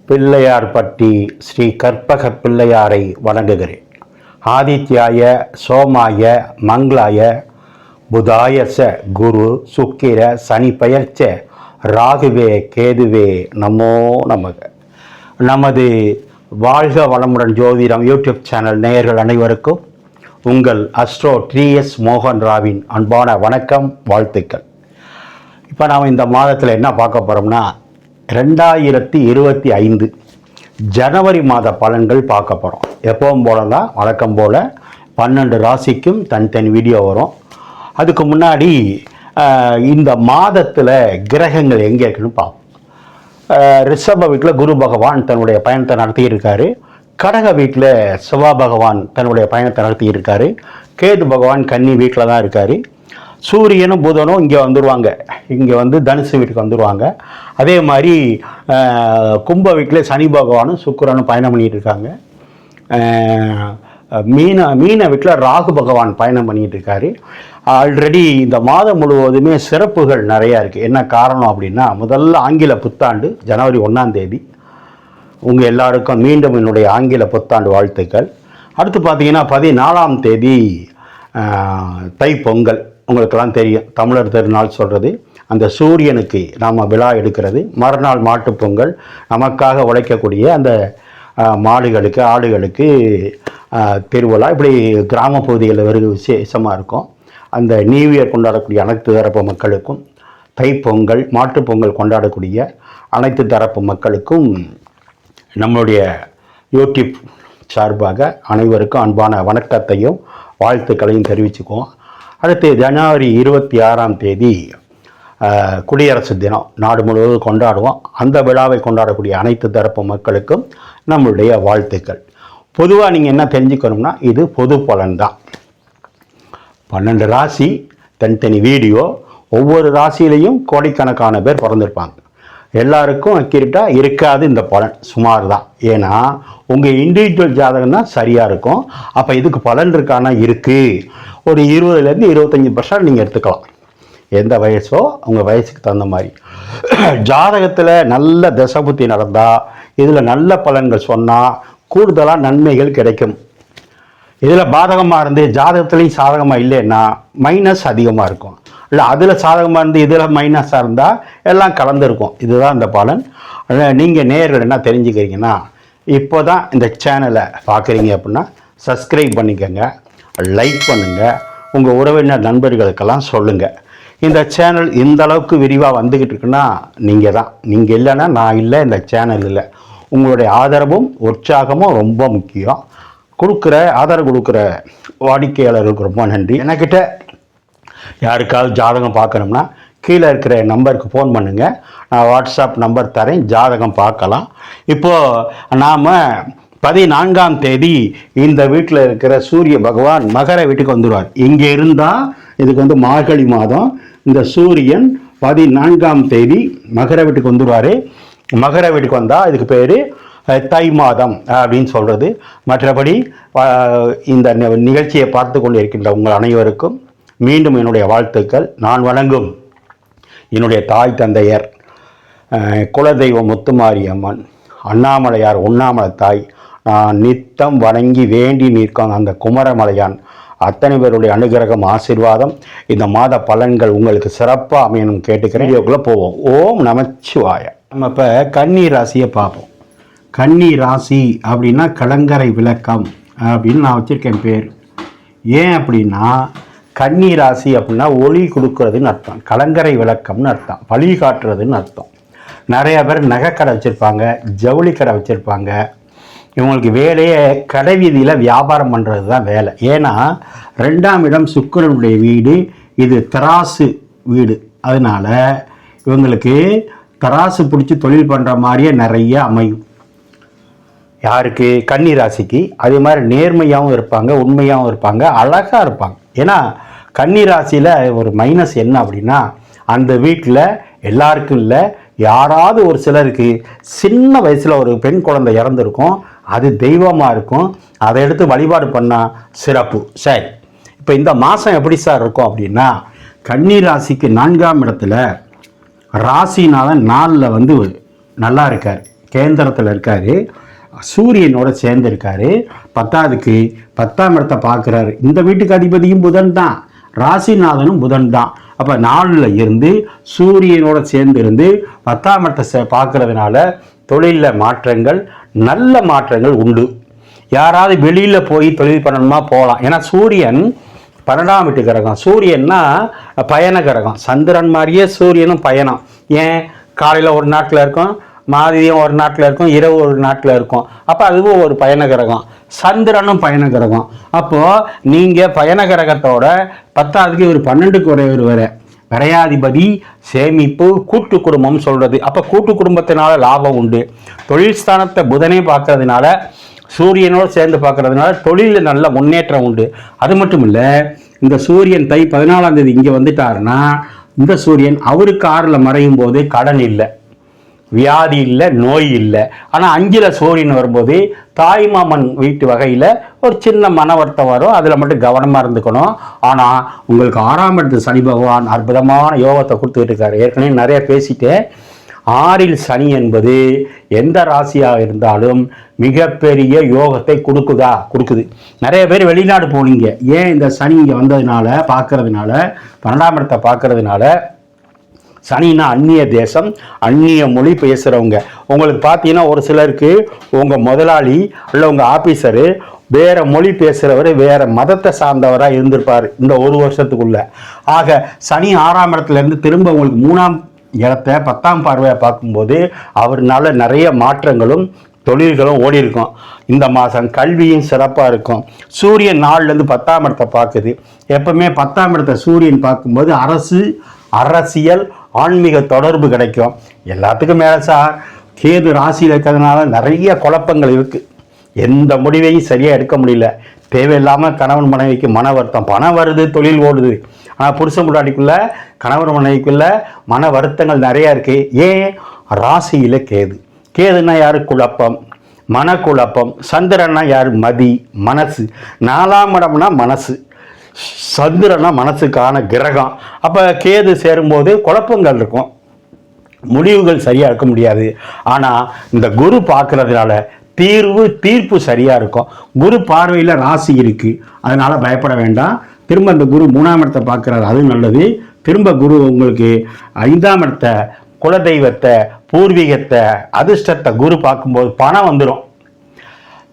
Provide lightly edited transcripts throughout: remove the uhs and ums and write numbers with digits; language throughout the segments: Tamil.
பிள்ளையார்பட்டி ஸ்ரீ கற்பக பிள்ளையாரை வணங்குகிறேன். ஆதித்யாய சோமாய மங்களாய புதாயச குரு சுக்கிர சனி பெயர்ச்ச ராகுவே கேதுவே நமோ நமக. நமது வாழ்க வளமுடன் ஜோதிடம் யூடியூப் சேனல் நேயர்கள் அனைவருக்கும் உங்கள் அஸ்ட்ரோ TS மோகன் ராவின் அன்பான வணக்கம், வாழ்த்துக்கள். இப்போ நாம் இந்த மாதத்தில் என்ன பார்க்க போகிறோம்னா 2025 ஜனவரி மாத பலன்கள் பார்க்க போகிறோம். எப்பவும் போல தான் வழக்கம் போல் 12 ராசிக்கும் தனித்தனி வீடியோ வரும். அதுக்கு முன்னாடி இந்த மாதத்தில் கிரகங்கள் எங்கே இருக்குன்னு பார்ப்போம். ரிஷப வீட்டில் குரு பகவான் தன்னுடைய பயணத்தை நடத்தியிருக்காரு. கடக வீட்டில் செவ்வாய் பகவான் தன்னுடைய பயணத்தை நடத்தியிருக்காரு. கேது பகவான் கன்னி வீட்டில் தான் இருக்கார். சூரியனும் புதனும் இங்கே வந்துடுவாங்க, இங்கே வந்து தனுசு வீட்டுக்கு வந்துடுவாங்க. அதே மாதிரி கும்ப வீட்டில் சனி பகவானும் சுக்கிரனும் பயணம் பண்ணிகிட்டு இருக்காங்க. மீன வீட்டில் ராகு பகவான் பயணம் பண்ணிகிட்டு இருக்காரு. ஆல்ரெடி இந்த மாதம் முழுவதுமே சிறப்புகள் நிறையா இருக்குது. என்ன காரணம் அப்படின்னா, முதல்ல ஆங்கில புத்தாண்டு ஜனவரி 1ஆம் தேதி. உங்கள் எல்லாருக்கும் மீண்டும் என்னுடைய ஆங்கில புத்தாண்டு வாழ்த்துக்கள். அடுத்து பார்த்தீங்கன்னா 14ஆம் தேதி தைப்பொங்கல். உங்களுக்கெல்லாம் தெரியும், தமிழர் திருநாள் சொல்கிறது. அந்த சூரியனுக்கு நாம் விழா எடுக்கிறது. மறுநாள் மாட்டுப்பொங்கல். நமக்காக உழைக்கக்கூடிய அந்த மாடுகளுக்கு ஆடுகளுக்கு திருவிழா. இப்படி கிராம பகுதிகளில் வெறும் விசேஷமாக இருக்கும். அந்த நியூ இயர் கொண்டாடக்கூடிய அனைத்து தரப்பு மக்களுக்கும், தைப்பொங்கல் மாட்டுப்பொங்கல் கொண்டாடக்கூடிய அனைத்து தரப்பு மக்களுக்கும் நம்மளுடைய யூடியூப் சார்பாக அனைவருக்கும் அன்பான வணக்கத்தையும் வாழ்த்துக்களையும் தெரிவிச்சுக்குவோம். அடுத்து ஜனவரி 26ஆம் தேதி குடியரசு தினம் நாடு முழுவதும் கொண்டாடுவோம். அந்த விழாவை கொண்டாடக்கூடிய அனைத்து தரப்பு மக்களுக்கும் நம்மளுடைய வாழ்த்துக்கள். பொதுவாக நீங்கள் என்ன தெரிஞ்சுக்கணும்னா, இது பொது பலன் தான். 12 ராசி தனித்தனி வீடியோ. ஒவ்வொரு ராசியிலையும் கோடிக்கணக்கான பேர் பிறந்திருப்பாங்க. எல்லாருக்கும் அக்யூரேட்டாக இருக்காது இந்த பலன், சுமார் தான். ஏன்னா உங்கள் இண்டிவிஜுவல் ஜாதகம் தான் சரியாக இருக்கும். அப்போ இதுக்கு பலன் இருக்கானா? இருக்குது. ஒரு 20% 25% நீங்கள் எடுத்துக்கலாம். எந்த வயசோ உங்கள் வயசுக்கு தகுந்த மாதிரி. ஜாதகத்தில் நல்ல தசபுத்தி நடந்தால், இதில் நல்ல பலன்கள் சொன்னால் கூடுதலாக நன்மைகள் கிடைக்கும். இதில் பாதகமாக இருந்து ஜாதகத்துலேயும் சாதகமாக இல்லைன்னா மைனஸ் அதிகமாக இருக்கும். இல்லை அதில் சாதகமாக இருந்து இதில் மைனஸாக இருந்தால் எல்லாம் கலந்துருக்கும். இதுதான் இந்த பலன். நீங்கள் நேயர்கள் என்ன தெரிஞ்சுக்கிறீங்கன்னா, இப்போ தான் இந்த சேனலை பார்க்குறீங்க அப்படின்னா சப்ஸ்கிரைப் பண்ணிக்கோங்க, லைக் பண்ணுங்கள், உங்கள் உறவினர் நண்பர்களுக்கெல்லாம் சொல்லுங்கள். இந்த சேனல் இந்த அளவுக்கு விரிவாக வந்துக்கிட்டு இருக்குன்னா நீங்கள் தான். நீங்கள் இல்லைன்னா நான் இல்லை, இந்த சேனல் இல்லை. உங்களுடைய ஆதரவும் உற்சாகமும் ரொம்ப முக்கியம். ஆதரவு கொடுக்குற வாடிக்கையாளர்களுக்கு ரொம்ப நன்றி. என்கிட்ட யாருக்காவது ஜாதகம் பார்க்கணும்னா கீழே இருக்கிற நம்பருக்கு ஃபோன் பண்ணுங்கள். நான் வாட்ஸ்அப் நம்பர் தரேன், ஜாதகம் பார்க்கலாம். இப்போது நாம் 14ஆம் தேதி இந்த வீட்டில் இருக்கிற சூரிய பகவான் மகர வீட்டுக்கு வந்துடுவார். இங்கே இருந்தால் இதுக்கு வந்து மார்கழி மாதம். இந்த சூரியன் 14ஆம் தேதி மகர வீட்டுக்கு வந்துடுவார். மகர வீட்டுக்கு வந்தால் இதுக்கு பேர் தை மாதம் அப்படின்னு சொல்கிறது. மற்றபடி இந்த நிகழ்ச்சியை பார்த்து கொண்டு இருக்கின்ற உங்கள் அனைவருக்கும் மீண்டும் என்னுடைய வாழ்த்துக்கள். நான் வணங்கும் என்னுடைய தாய் தந்தையர், குலதெய்வம் முத்துமாரியம்மன், அண்ணாமலையார், உண்ணாமலை தாய், நான் நித்தம் வணங்கி வேண்டி நிற்கும் அந்த குமரமலையான், அத்தனை பேருடைய அனுகிரகம் ஆசீர்வாதம் இந்த மாத பலன்கள் உங்களுக்கு சிறப்பாக அமையணும் கேட்டுக்கிறேன். வீடியோக்குள்ளே போவோம். ஓம் நமச்சிவாய. நம்ம இப்போ கன்னி ராசியை பார்ப்போம். கன்னி ராசி அப்படின்னா கலங்கரை விளக்கம் அப்படின்னு நான் வச்சுருக்கேன் பேர். ஏன் அப்படின்னா, கன்னி ராசி அப்படின்னா ஒளி கொடுக்கறதுன்னு அர்த்தம், கலங்கரை விளக்கம்னு அர்த்தம், வழி காட்டுறதுன்னு அர்த்தம். நிறைய பேர் நகைக்கடை வச்சுருப்பாங்க, ஜவுளி கடை வச்சுருப்பாங்க. இவங்களுக்கு வேலையே கடை வீதியில் வியாபாரம் பண்ணுறது தான் வேலை. ஏன்னா 2ஆம் இடம் சுக்கிரனுடைய வீடு, இது தராசு வீடு. அதனால் இவங்களுக்கு தராசு பிடிச்சி தொழில் பண்ணுற மாதிரியே நிறைய அமையும். யாருக்கு? கன்னி ராசிக்கு. அதே மாதிரி நேர்மையாகவும் இருப்பாங்க, உண்மையாகவும் இருப்பாங்க, அழகாக இருப்பாங்க. ஏன்னா கன்னி ராசியில் ஒரு மைனஸ் என்ன அப்படின்னா, அந்த வீட்டில் எல்லாருக்கும் இல்லை, யாராவது ஒரு சிலருக்கு சின்ன வயசில் ஒரு பெண் குழந்தை இறந்துருக்கும். அது தெய்வமாக இருக்கும். அதை எடுத்து வழிபாடு பண்ணால் சிறப்பு. சரி, இப்போ இந்த மாதம் எப்படி சார் இருக்கும் அப்படின்னா, கன்னி ராசிக்கு 4ஆம் இடத்துல ராசிநாதன் 4ல் வந்து நல்லா இருக்கார். கேந்திரத்தில் இருக்கார், சூரியனோட சேர்ந்துருக்காரு. 10ஆவதுக்கு 10ஆம் இடத்தை பார்க்குறாரு. இந்த வீட்டுக்கு அதிபதியும் புதன் தான், ராசிநாதனும் புதன் தான். அப்போ 4ல் இருந்து சூரியனோட சேர்ந்து இருந்து 10ஆம் இடத்தை பார்க்கறதுனால தொழிலில் மாற்றங்கள், நல்ல மாற்றங்கள் உண்டு. யாராவது வெளியில் போய் தொழில் பண்ணணுமா போகலாம். ஏன்னா சூரியன் 12ஆம் வீட்டு கிரகம். சூரியன்னா பயண கிரகம். சந்திரன் மாதிரியே சூரியனும் பயணம். ஏன், காலையில் ஒரு நாட்டில் இருக்கும், மாதியம் ஒரு நாட்டில் இருக்கும், இரவு ஒரு நாட்டில் இருக்கும். அப்போ அதுவும் ஒரு பயண கிரகம். சந்திரனும் பயண கிரகம். அப்போது நீங்கள் பயண கிரகத்தோட 10ஆவதுக்கு ஒரு 12க்கு ஒரு வர விரையாதிபதி, சேமிப்பு, கூட்டு குடும்பம் சொல்கிறது. அப்போ கூட்டு குடும்பத்தினால லாபம் உண்டு. தொழில் ஸ்தானத்தை புதனே பார்க்கறதுனால, சூரியனோடு சேர்ந்து பார்க்கறதுனால தொழிலில் நல்ல முன்னேற்றம் உண்டு. அது மட்டும் இல்லை, இந்த சூரியன் தை 14ஆம் தேதி இங்கே வந்துட்டாருன்னா, இந்த சூரியன் அவருக்கு 6ல் மறையும் போது கடன் இல்லை, வியாதி இல்லை, நோய் இல்லை. ஆனால் 5ல் சூரியன் வரும்போது தாய்மாமன் வீட்டு வகையில் ஒரு சின்ன மன வருத்தம் வரும். அதில் மட்டும் கவனமாக இருந்துக்கணும். ஆனால் உங்களுக்கு 6ஆம் இடத்து சனி பகவான் அற்புதமான யோகத்தை கொடுத்துக்கிட்டு இருக்காரு. ஏற்கனவே நிறைய பேசிட்டேன். 6ல் சனி என்பது எந்த ராசியாக இருந்தாலும் மிகப்பெரிய யோகத்தை கொடுக்குது. நிறைய பேர் வெளிநாடு போனீங்க. ஏன், இந்த சனி இங்கே வந்ததுனால, பார்க்கறதுனால, 12ஆம் இடத்தை பார்க்கறதுனால. சனின்னா அந்நிய தேசம், அந்நிய மொழி பேசுகிறவங்க. உங்களுக்கு பார்த்தீங்கன்னா ஒரு சிலருக்கு உங்கள் முதலாளி இல்லை உங்கள் ஆஃபீஸரு வேறு மொழி பேசுகிறவர், வேறு மதத்தை சார்ந்தவராக இருந்திருப்பார் இந்த ஒரு வருஷத்துக்குள்ள. ஆக சனி 6ஆம் இடத்துலேருந்து திரும்ப உங்களுக்கு 3ஆம் இடத்தை 10ஆம் பார்வையை பார்க்கும்போது அவர்னால நிறைய மாற்றங்களும் தொழில்களும் ஓடி இருக்கும். இந்த மாதம் கல்வியும் சிறப்பாக இருக்கும். சூரியன் 4லேருந்து 10ஆம் இடத்தை பார்க்குது. எப்பவுமே 10ஆம் இடத்தை சூரியன் பார்க்கும்போது அரசியல், ஆன்மீக தொடர்பு கிடைக்கும். எல்லாத்துக்கும் மேலே சார், கேது ராசியில் இருக்கிறதுனால நிறைய குழப்பங்கள் இருக்குது. எந்த முடிவையும் சரியாக எடுக்க முடியல. தேவையில்லாமல் கணவன் மனைவிக்கு மன வருத்தம். பணம் வருது, தொழில் ஓடுது. ஆனால் புருஷன் முன்னாடிக்குள்ள, கணவன் மனைவிக்குள்ள மன வருத்தங்கள் நிறையா இருக்குது. ஏன், ராசியில் கேதுன்னா யார், குழப்பம், மனக்குழப்பம். சந்திரன்னா யார், மதி, மனசு. 4ஆம் இடம்னா மனசு, சந்திரனா மனசுக்கான கிரகம். அப்போ கேது சேரும்போது குழப்பங்கள் இருக்கும், முடிவுகள் சரியாக இருக்க முடியாது. ஆனால் இந்த குரு பார்க்கறதுனால தீர்ப்பு சரியாக இருக்கும். குரு பார்வையில் ராசி இருக்குது, அதனால் பயப்பட வேண்டாம். திரும்ப இந்த குரு 3ஆம் இடத்தை பார்க்குறாரு, அது நல்லது. திரும்ப குரு உங்களுக்கு 5ஆம் இடத்தை, குலதெய்வத்தை, பூர்வீகத்தை, அதிர்ஷ்டத்தை குரு பார்க்கும்போது பணம் வந்துடும்.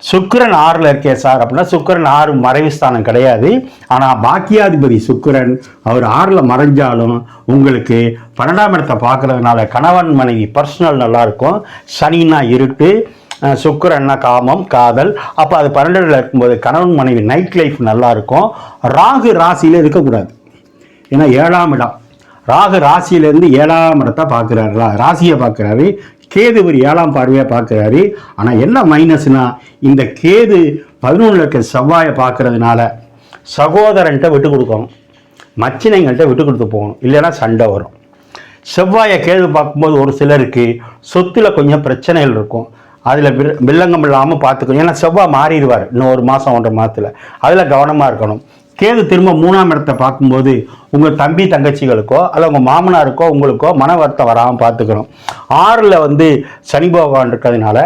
சுக்கிரன் 6ல் இருக்கே சார் அப்படின்னா, சுக்கிரன் 6 மறைவு ஸ்தானம் கிடையாது. ஆனால் பாக்கியாதிபதி சுக்கிரன் அவர் 6ல் மறைஞ்சாலும் உங்களுக்கு 12ஆம் இடத்தை பார்க்கறதுனால கணவன் மனைவி பர்சனல் நல்லாயிருக்கும். சனின்னா இருட்டு, சுக்கிரன்னா காமம், காதல். அப்போ அது 12ல் இருக்கும்போது கணவன் மனைவி நைட் லைஃப் நல்லாயிருக்கும். ராகு ராசியில் இருக்கக்கூடாது. ஏன்னா 7ஆம் இடம், ராகு ராசியிலேருந்து 7ஆம் இடத்தை பார்க்குறாரு, ராசியை பார்க்குறாரு. கேது ஒரு 7ஆம் பார்வையாக பார்க்குறாரு. ஆனால் என்ன மைனஸ்னா, இந்த கேது 11ல் இருக்க செவ்வாயை பார்க்கறதுனால சகோதரன்ட்ட விட்டு கொடுக்கணும், மச்சினைங்கள்கிட்ட விட்டு கொடுத்து போகணும், இல்லைன்னா சண்டை வரும். செவ்வாயை கேது பார்க்கும்போது ஒரு சிலருக்கு சொத்தில் கொஞ்சம் பிரச்சனைகள் இருக்கும். அதில் வில்லங்கம் இல்லாமல் பார்த்துக்கணும். ஏன்னா செவ்வாய் மாறிடுவார் இன்னும் 1 மாதம் 1.5 மாதத்தில். அதில் கவனமாக இருக்கணும். கேது திரும்ப 3ஆம் இடத்தை பார்க்கும்போது உங்கள் தம்பி தங்கச்சிகளுக்கோ அல்ல உங்கள் மாமனாருக்கோ உங்களுக்கோ மன வருத்தம் வராமல் பார்த்துக்கணும். 6ல் சனி பகவான் இருக்கிறதுனால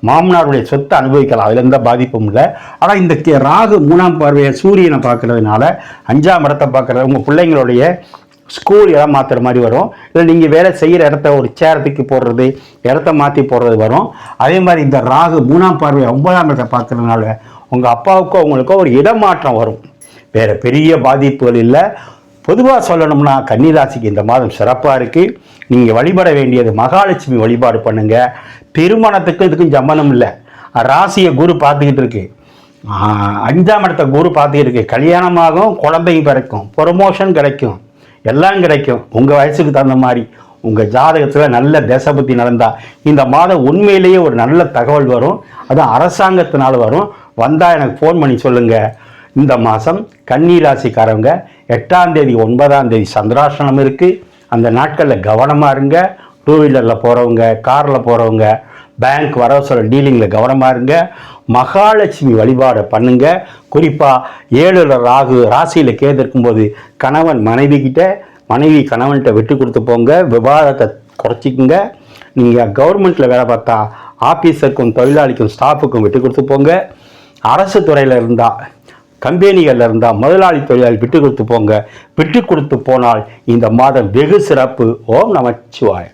மாமனாருடைய சொத்தை அனுபவிக்கலாம், அதில் எந்த பாதிப்பும் இல்லை. ஆனால் இந்த ராகு 3ஆம் பார்வையை சூரியனை பார்க்கறதுனால 5ஆம் இடத்தை பார்க்குறது உங்கள் பிள்ளைங்களுடைய ஸ்கூல் இடம் மாற்றுற மாதிரி வரும். இல்லை நீங்கள் வேலை செய்கிற இடத்த ஒரு சேரத்துக்கு போடுறது, இடத்த மாற்றி போடுறது வரும். அதே மாதிரி இந்த ராகு 3ஆம் பார்வையை 9ஆம் இடத்தை பார்க்கறதுனால உங்கள் அப்பாவுக்கோ உங்களுக்கோ ஒரு இடமாற்றம் வரும். வேறு பெரிய பாதிப்புகள் இல்லை. பொதுவாக சொல்லணும்னா கன்னிராசிக்கு இந்த மாதம் சிறப்பாக இருக்குது. நீங்கள் வழிபட வேண்டியது மகாலட்சுமி வழிபாடு பண்ணுங்கள். திருமணத்துக்கும் இதுக்கும் சம்பந்தம் இல்லை. ராசியை குரு பார்த்துக்கிட்டு இருக்கு, 5ஆம் இடத்தை குரு பார்த்துக்கிட்டு இருக்கு. கல்யாணமாகும், குழந்தையும் பிறக்கும், ப்ரொமோஷன் கிடைக்கும், எல்லாம் கிடைக்கும். உங்கள் வயசுக்கு தகுந்த மாதிரி உங்கள் ஜாதகத்தில் நல்ல தேசபக்தி நடந்தால் இந்த மாதம் உண்மையிலேயே ஒரு நல்ல தகவல் வரும். அதுவும் அரசாங்கத்தினால் வரும். வந்தால் எனக்கு ஃபோன் பண்ணி சொல்லுங்கள். இந்த மாதம் கன்னி ராசிக்காரங்க 8ஆம் தேதி 9ஆம் தேதி சந்திராஷ்டமம் இருக்குது. அந்த நாட்களில் கவனமாக இருங்க. 2 வீலரில் போகிறவங்க, காரில் போகிறவங்க, பேங்க் வரவு சொல்ல டீலிங்கில் கவனமாக இருங்க. மகாலட்சுமி வழிபாடை பண்ணுங்க. குறிப்பாக 7ல் ராகு ராசியில் கேது இருக்கும்போது கணவன் மனைவி கணவன்கிட்ட விட்டு கொடுத்து போங்க. விவாதத்தை குறைச்சிக்குங்க. நீங்கள் கவர்மெண்ட்டில் வேலை பார்த்தா ஆஃபீஸருக்கும் தொழிலாளிக்கும் ஸ்டாஃபுக்கும் விட்டு கொடுத்து போங்க. அரசு துறையில் இருந்தால் கம்பெனிகளில் இருந்தால் முதலாளி தொழிலாளி விட்டு கொடுத்து போங்க. விட்டு கொடுத்து போனால் இந்த மாதம் வெகு சிறப்பு. ஓம் நமச்சிவாய.